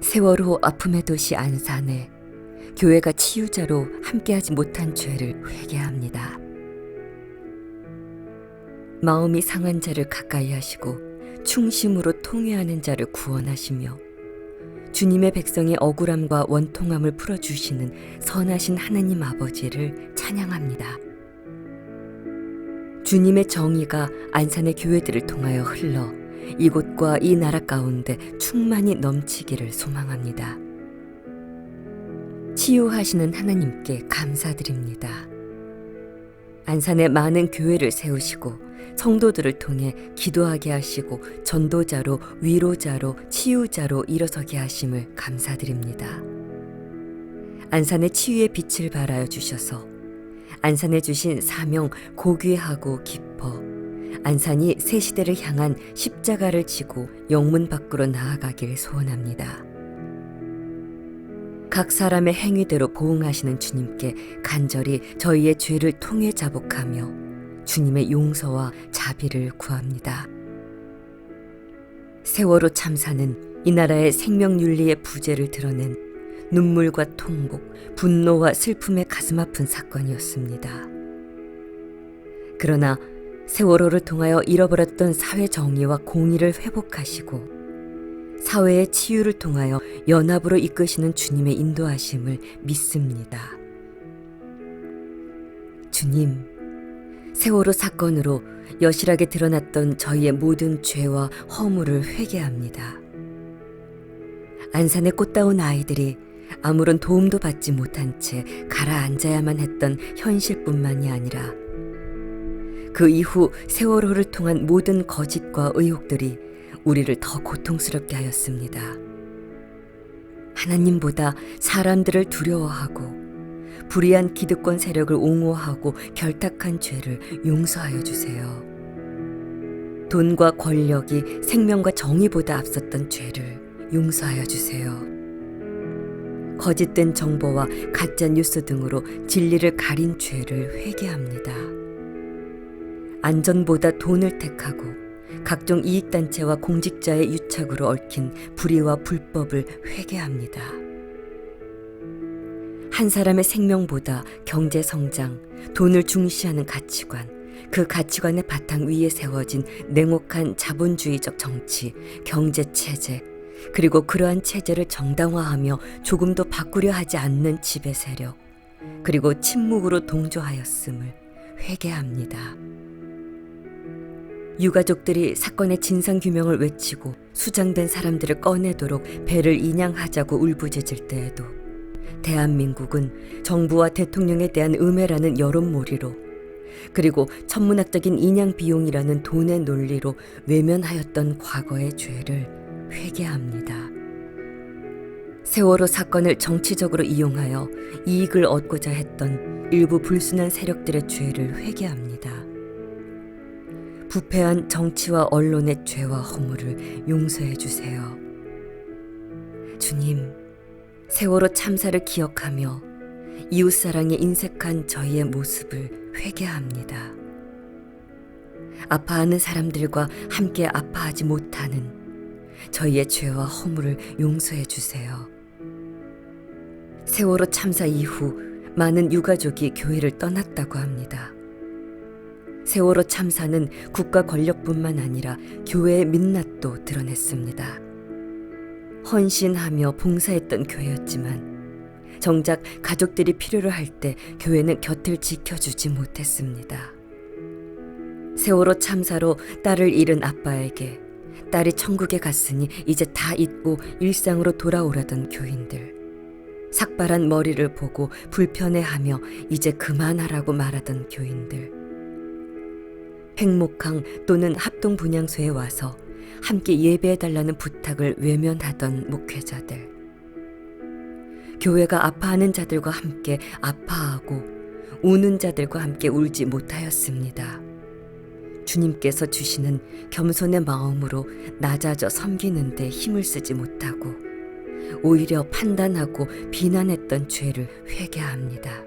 세월호 아픔의 도시 안산에 교회가 치유자로 함께하지 못한 죄를 회개합니다. 마음이 상한 자를 가까이 하시고 충심으로 통회하는 자를 구원하시며 주님의 백성의 억울함과 원통함을 풀어주시는 선하신 하나님 아버지를 찬양합니다. 주님의 정의가 안산의 교회들을 통하여 흘러 이곳과 이 나라 가운데 충만히 넘치기를 소망합니다. 치유하시는 하나님께 감사드립니다. 안산에 많은 교회를 세우시고 성도들을 통해 기도하게 하시고 전도자로, 위로자로, 치유자로 일어서게 하심을 감사드립니다. 안산의 치유의 빛을 발하여 주셔서 안산에 주신 사명 고귀하고 깊어 안산이 새 시대를 향한 십자가를 지고 영문 밖으로 나아가길 소원합니다. 각 사람의 행위대로 보응하시는 주님께 간절히 저희의 죄를 통해 자복하며 주님의 용서와 자비를 구합니다. 세월호 참사는 이 나라의 생명윤리의 부재를 드러낸 눈물과 통곡, 분노와 슬픔의 가슴 아픈 사건이었습니다. 그러나 세월호를 통하여 잃어버렸던 사회 정의와 공의를 회복하시고 사회의 치유를 통하여 연합으로 이끄시는 주님의 인도하심을 믿습니다. 주님, 세월호 사건으로 여실하게 드러났던 저희의 모든 죄와 허물을 회개합니다. 안산의 꽃다운 아이들이 아무런 도움도 받지 못한 채 가라앉아야만 했던 현실뿐만이 아니라 그 이후 세월호를 통한 모든 거짓과 의혹들이 우리를 더 고통스럽게 하였습니다. 하나님보다 사람들을 두려워하고 불의한 기득권 세력을 옹호하고 결탁한 죄를 용서하여 주세요. 돈과 권력이 생명과 정의보다 앞섰던 죄를 용서하여 주세요. 거짓된 정보와 가짜 뉴스 등으로 진리를 가린 죄를 회개합니다. 안전보다 돈을 택하고 각종 이익단체와 공직자의 유착으로 얽힌 불의와 불법을 회개합니다. 한 사람의 생명보다 경제성장, 돈을 중시하는 가치관, 그 가치관의 바탕 위에 세워진 냉혹한 자본주의적 정치, 경제체제, 그리고 그러한 체제를 정당화하며 조금도 바꾸려 하지 않는 지배 세력, 그리고 침묵으로 동조하였음을 회개합니다. 유가족들이 사건의 진상규명을 외치고 수장된 사람들을 꺼내도록 배를 인양하자고 울부짖을 때에도 대한민국은 정부와 대통령에 대한 음해라는 여론몰이로 그리고 천문학적인 인양 비용이라는 돈의 논리로 외면하였던 과거의 죄를 회개합니다. 세월호 사건을 정치적으로 이용하여 이익을 얻고자 했던 일부 불순한 세력들의 죄를 회개합니다. 부패한 정치와 언론의 죄와 허물을 용서해 주세요. 주님, 세월호 참사를 기억하며 이웃사랑에 인색한 저희의 모습을 회개합니다. 아파하는 사람들과 함께 아파하지 못하는 저희의 죄와 허물을 용서해 주세요. 세월호 참사 이후 많은 유가족이 교회를 떠났다고 합니다. 세월호 참사는 국가 권력뿐만 아니라 교회의 민낯도 드러냈습니다. 헌신하며 봉사했던 교회였지만 정작 가족들이 필요로 할 때 교회는 곁을 지켜주지 못했습니다. 세월호 참사로 딸을 잃은 아빠에게 딸이 천국에 갔으니 이제 다 잊고 일상으로 돌아오라던 교인들, 삭발한 머리를 보고 불편해하며 이제 그만하라고 말하던 교인들, 횡목항 또는 합동분향소에 와서 함께 예배해달라는 부탁을 외면하던 목회자들, 교회가 아파하는 자들과 함께 아파하고 우는 자들과 함께 울지 못하였습니다. 주님께서 주시는 겸손의 마음으로 낮아져 섬기는 데 힘을 쓰지 못하고 오히려 판단하고 비난했던 죄를 회개합니다.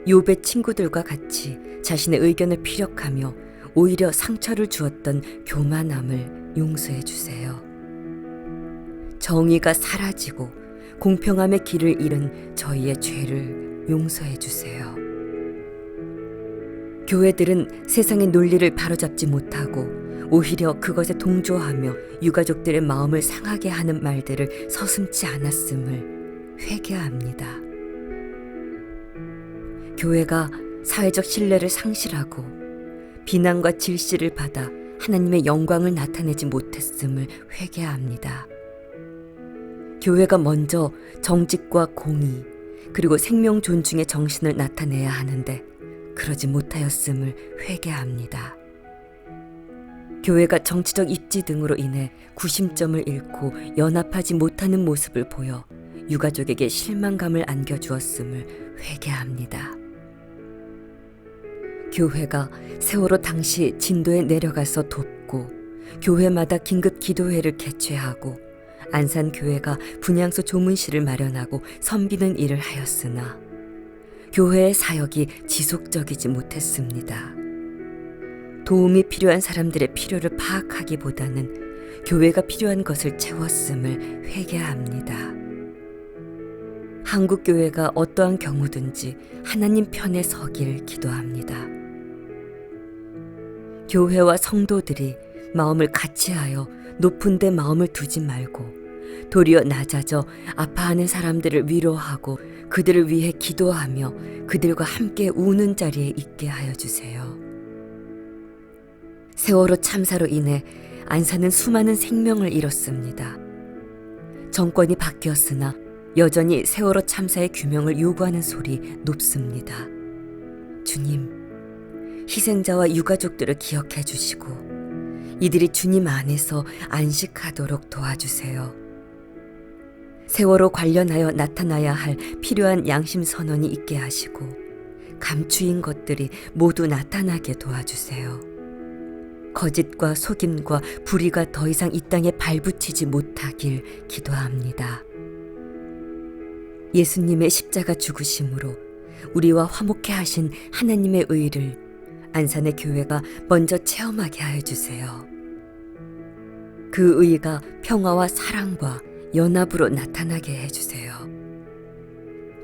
욥의 친구들과 같이 자신의 의견을 피력하며 오히려 상처를 주었던 교만함을 용서해 주세요. 정의가 사라지고 공평함의 길을 잃은 저희의 죄를 용서해 주세요. 교회들은 세상의 논리를 바로잡지 못하고 오히려 그것에 동조하며 유가족들의 마음을 상하게 하는 말들을 서슴지 않았음을 회개합니다. 교회가 사회적 신뢰를 상실하고 비난과 질시를 받아 하나님의 영광을 나타내지 못했음을 회개합니다. 교회가 먼저 정직과 공의 그리고 생명 존중의 정신을 나타내야 하는데 그러지 못하였음을 회개합니다. 교회가 정치적 입지 등으로 인해 구심점을 잃고 연합하지 못하는 모습을 보여 유가족에게 실망감을 안겨주었음을 회개합니다. 교회가 세월호 당시 진도에 내려가서 돕고 교회마다 긴급 기도회를 개최하고 안산교회가 분향소 조문실을 마련하고 섬기는 일을 하였으나 교회의 사역이 지속적이지 못했습니다. 도움이 필요한 사람들의 필요를 파악하기보다는 교회가 필요한 것을 채웠음을 회개합니다. 한국 교회가 어떠한 경우든지 하나님 편에 서길 기도합니다. 교회와 성도들이 마음을 같이하여 높은 데 마음을 두지 말고 도리어 낮아져 아파하는 사람들을 위로하고 그들을 위해 기도하며 그들과 함께 우는 자리에 있게 하여 주세요. 세월호 참사로 인해 안산은 수많은 생명을 잃었습니다. 정권이 바뀌었으나 여전히 세월호 참사의 규명을 요구하는 소리 높습니다. 주님, 희생자와 유가족들을 기억해 주시고 이들이 주님 안에서 안식하도록 도와주세요. 세월호 관련하여 나타나야 할 필요한 양심 선언이 있게 하시고 감추인 것들이 모두 나타나게 도와주세요. 거짓과 속임과 불의가 더 이상 이 땅에 발붙이지 못하길 기도합니다. 예수님의 십자가 죽으심으로 우리와 화목해 하신 하나님의 의를 안산의 교회가 먼저 체험하게 하여 주세요. 그 의가 평화와 사랑과 연합으로 나타나게 해주세요.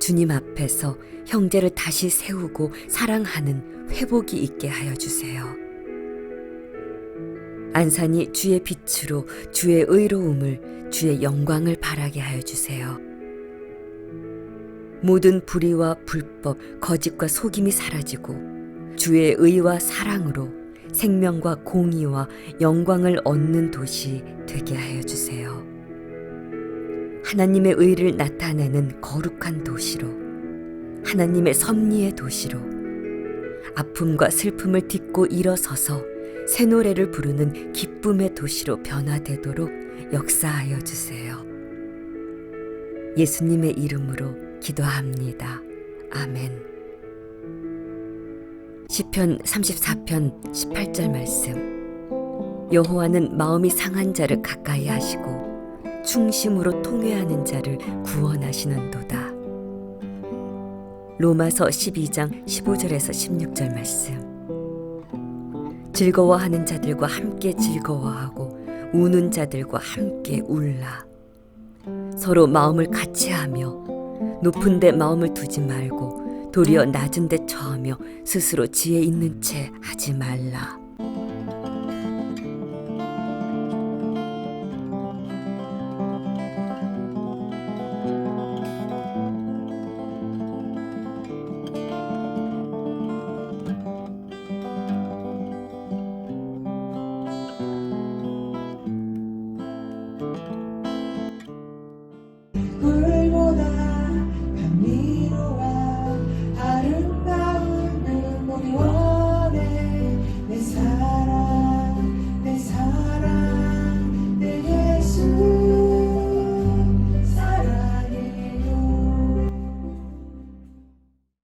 주님 앞에서 형제를 다시 세우고 사랑하는 회복이 있게 하여 주세요. 안산이 주의 빛으로 주의 의로움을 주의 영광을 발하게 하여 주세요. 모든 불의와 불법, 거짓과 속임이 사라지고 주의 의와 사랑으로 생명과 공의와 영광을 얻는 도시 되게 하여 주세요. 하나님의 의를 나타내는 거룩한 도시로, 하나님의 섭리의 도시로, 아픔과 슬픔을 딛고 일어서서 새 노래를 부르는 기쁨의 도시로 변화되도록 역사하여 주세요. 예수님의 이름으로 기도합니다. 아멘. 시편 34편 18절 말씀. 여호와는 마음이 상한 자를 가까이 하시고 충심으로 통회하는 자를 구원하시는도다. 로마서 12장 15절에서 16절 말씀. 즐거워하는 자들과 함께 즐거워하고 우는 자들과 함께 울라. 서로 마음을 같이하며 높은 데 마음을 두지 말고 도리어 낮은 데 처하며 스스로 지혜 있는 채 하지 말라.